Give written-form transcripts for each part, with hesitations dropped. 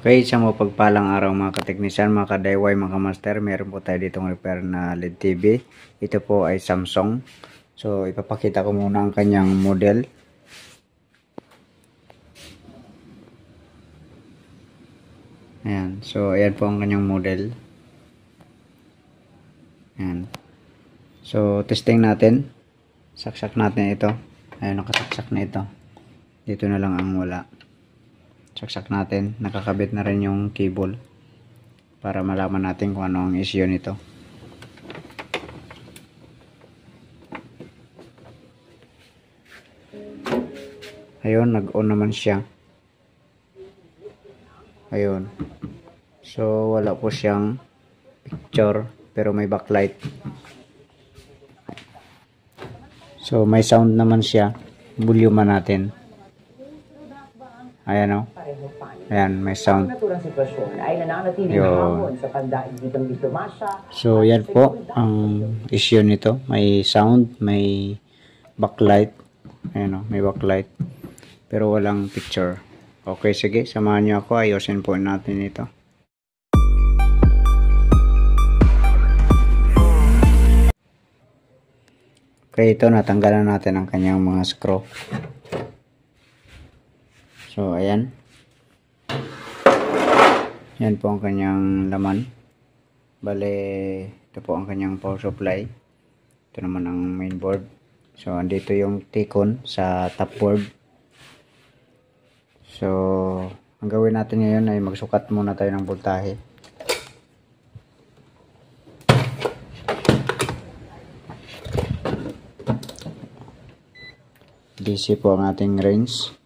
Okay, sa mapagpalang araw mga kateknisyan, mga ka-DIY, mga ka-master, meron po tayo ditong repair na LED TV. Ito po ay Samsung. So, ipapakita ko muna ang kanyang model. Ayan. So, ayan po ang kanyang model. Ayan. So, testing natin. Saksak natin ito. Ayan, nakasaksak na ito. Dito na lang ang wala. Saksak natin, nakakabit na rin yung cable para malaman natin kung ano ang issue nito. Ayun, nag-on naman siya. Ayun. So, wala po siyang picture pero may backlight. So, may sound naman siya. Volume natin. Ayan o. Ayan, may sound. Yun. So, yan po ang issue nito. May sound, may backlight. Ayan o, may backlight. Pero walang picture. Okay, sige. Samahan nyo ako. Ayusin po natin ito. Okay, ito. Natanggalan natin ang kanyang mga screw. So, ayan. Yan po ang kanyang laman. Bale, ito po ang kanyang power supply. Ito naman ang main board. So, andito yung T-con sa top board. So, ang gawin natin ngayon ay magsukat muna tayo ng voltahe. DC po ang ating range.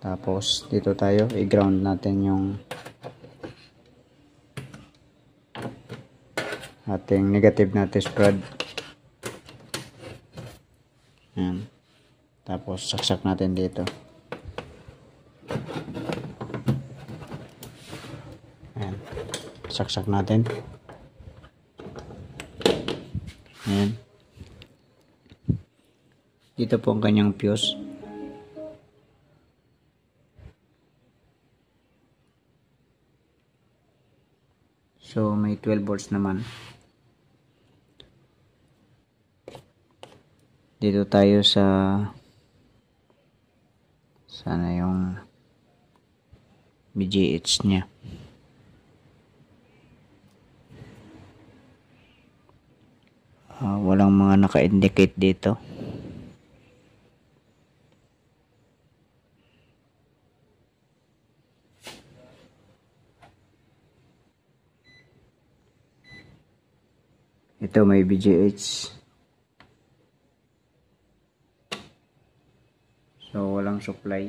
Tapos dito tayo i-ground natin yung ating negative na test rod. Ayan. Tapos saksak natin dito. Ayan. Saksak natin. Ayan. Dito po ang kanyang fuse. So, may 12 volts naman. Dito tayo sa sana yung BGH niya. Walang mga naka-indicate dito. Ito may BGH. So walang supply.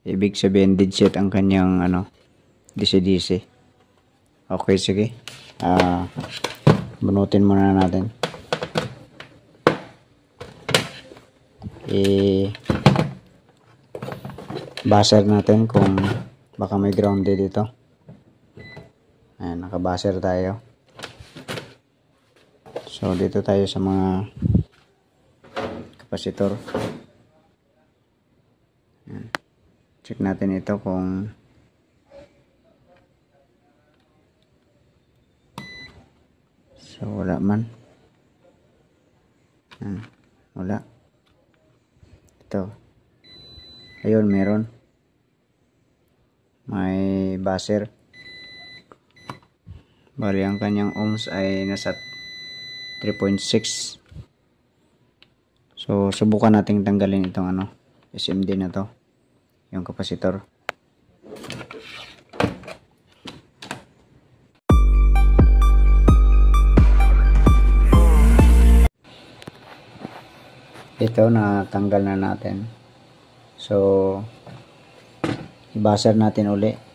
Ibig sabihin dead set ang kanyang DC-DC. Okay, sige. Bunutin muna natin. Buzzer natin kung baka may grounded dito. Ayan, naka-buzzer tayo. So, dito tayo sa mga kapasitor. Ayan. Check natin ito kung so, wala man. Ayan. Wala. Ito. Ayun, meron. May buzzer. Bali, ang kanyang ohms ay nasa 3.6. So, subukan nating tanggalin itong SMD na to, yung kapasitor. Ito, natanggal na natin. So, i-buzzer natin uli.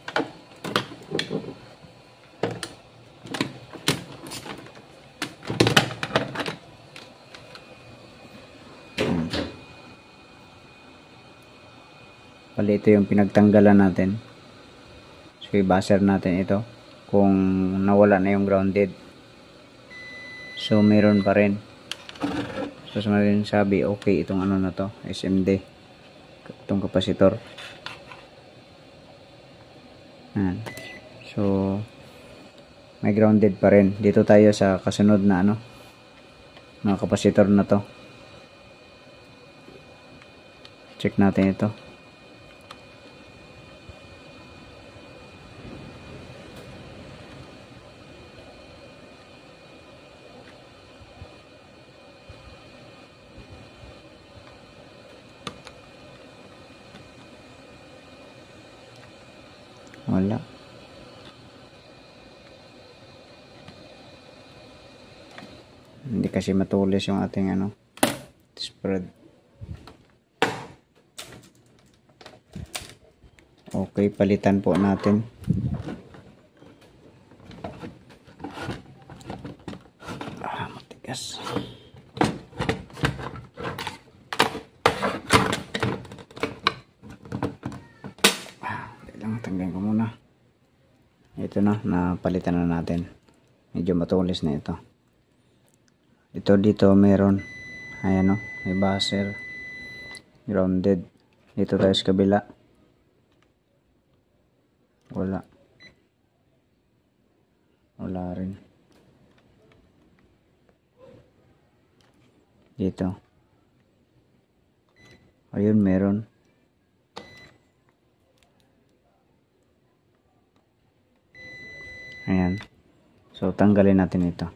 Bali, ito yung pinagtanggalan natin. So, i-buzzer natin ito kung nawala na yung grounded. So, meron pa rin. So, sa mga sabi, okay, itong na to, SMD. Itong kapasitor. Ayan. So, may grounded pa rin. Dito tayo sa kasunod na mga kapasitor na to. Check natin ito. Wala. Hindi kasi matulis yung ating spread. Okay, palitan po natin. Matigas. Lang, tanggalin ko muna. Ito na, napalitan na natin. Medyo matulis na ito. Dito meron. Ayan may buzzer. Grounded. Dito tayo sa kabila. Wala rin. Dito. Ayun, meron. Ayan. So, tanggalin natin ito.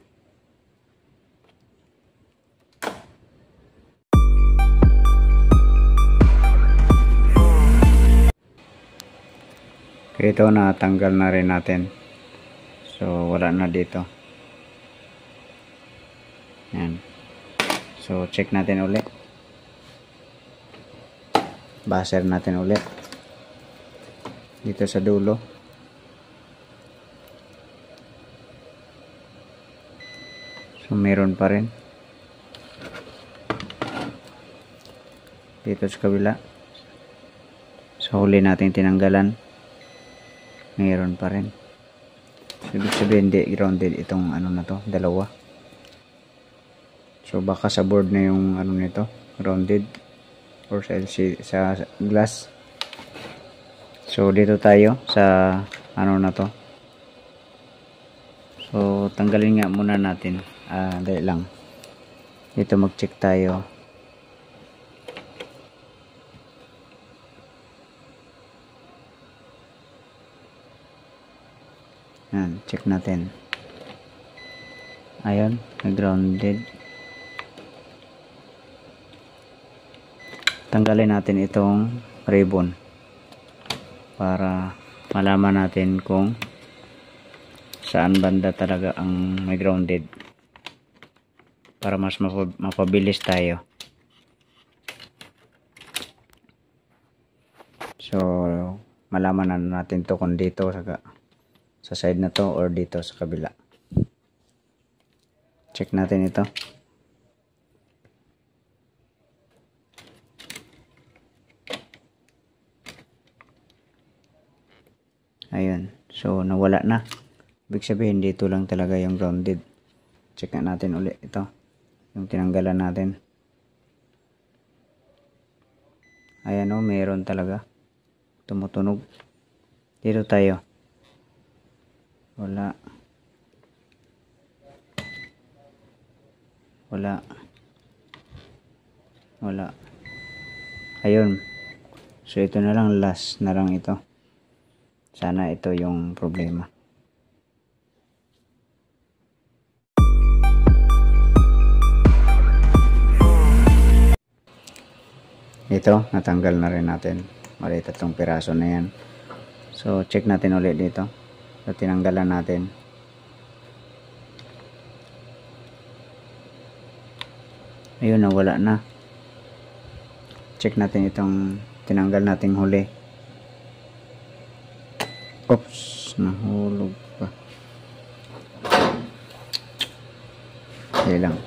Okay, ito natanggal na rin natin. So, wala na dito. Ayan. So, check natin ulit. Buzzer natin ulit. Dito sa dulo. So, meron pa rin. Dito sa kabila. Sa huli natin tinanggalan. Meron pa rin. So, ibig sabihin, hindi grounded itong na to, dalawa. So, baka sa board na yung nito, grounded. Or sa LCD, sa glass. So, dito tayo sa na to. So, tanggalin nga muna natin. Dali lang. Dito mag-check tayo. Yan, check natin. Ayun, grounded. Tanggalin natin itong ribbon para malaman natin kung saan banda talaga ang may grounded, para mas mapabilis tayo. So, malaman na natin to kung dito sa side na to or dito sa kabila. Check natin ito. Ayun. So, nawala na. Ibig sabihin, dito lang talaga yung grounded. Check natin ulit ito. Yung tinanggalan natin. Ayan meron talaga. Tumutunog. Dito tayo. Wala. Ayun. So, ito na lang. Last na lang ito. Sana ito yung problema. Ito, natanggal na rin natin. Mali, 3 piraso na yan. So, check natin ulit dito. So, tinanggalan natin. Ayun, nawala na. Check natin itong tinanggal nating huli. Oops, nahulog pa. Hindi lang.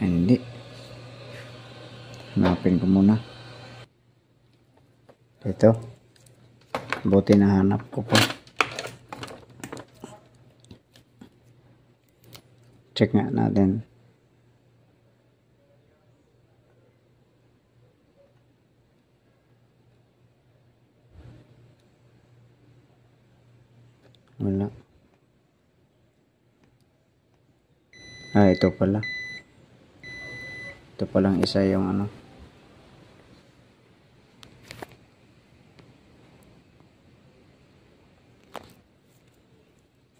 Hindi. Hanapin ko muna. Ito. Buti na hanap ko pa. Check nga natin. Ito pala. Ito palang isa yung ano.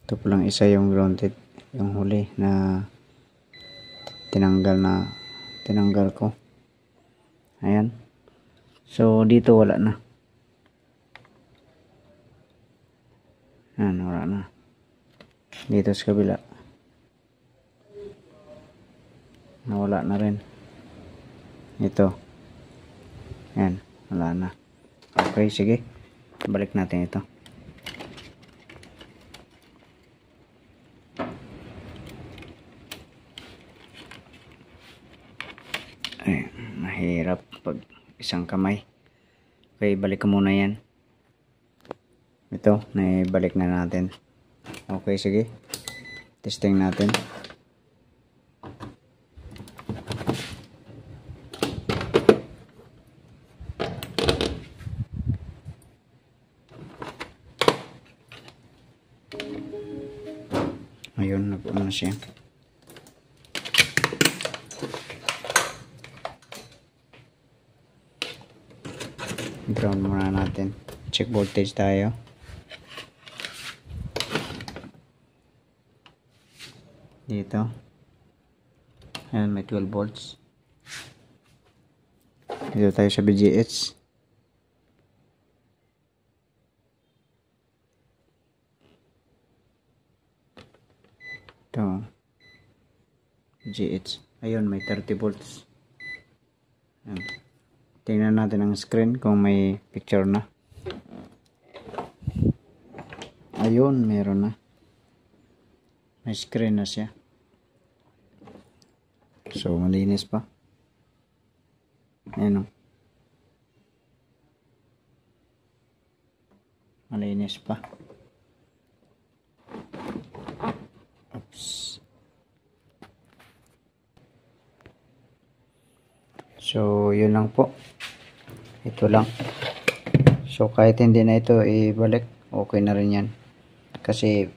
Ito palang isa yung grounded. Yung huli na tinanggal ko. Ayan. So, dito wala na. Ayan, wala na. Dito sa kabila. Nawala na rin. Ito. Ayan, wala na. Okay, sige. Balik natin ito. Ay, mahirap pag isang kamay. Okay, balik ko muna yan. Ito, naibalik na natin. Okay, sige. Testing natin. Ayun, nag-ano siya. Ground muna natin. Check voltage tayo. Dito. Ayan, may 12 volts. Dito tayo sa BGH. Ito. BGH. Ayun, may 30 volts. Ayan. Tingnan natin ang screen kung may picture na. Ayun, meron na. May screen na siya. So, malinis pa. Ayan o. Malinis pa. Oops. So, yun lang po. Ito lang. So, kahit hindi na ito ibalik, okay na rin yan. Kasi,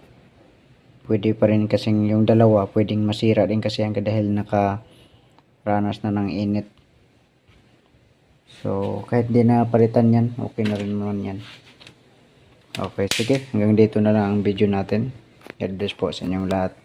pwede pa rin kasing yung dalawa, pwedeng masira din kasi yan dahil nakaranas na ng init. So, kahit di na palitan yan, okay na rin naman yan. Okay, sige. Hanggang dito na lang ang video natin. God bless po sa inyong lahat.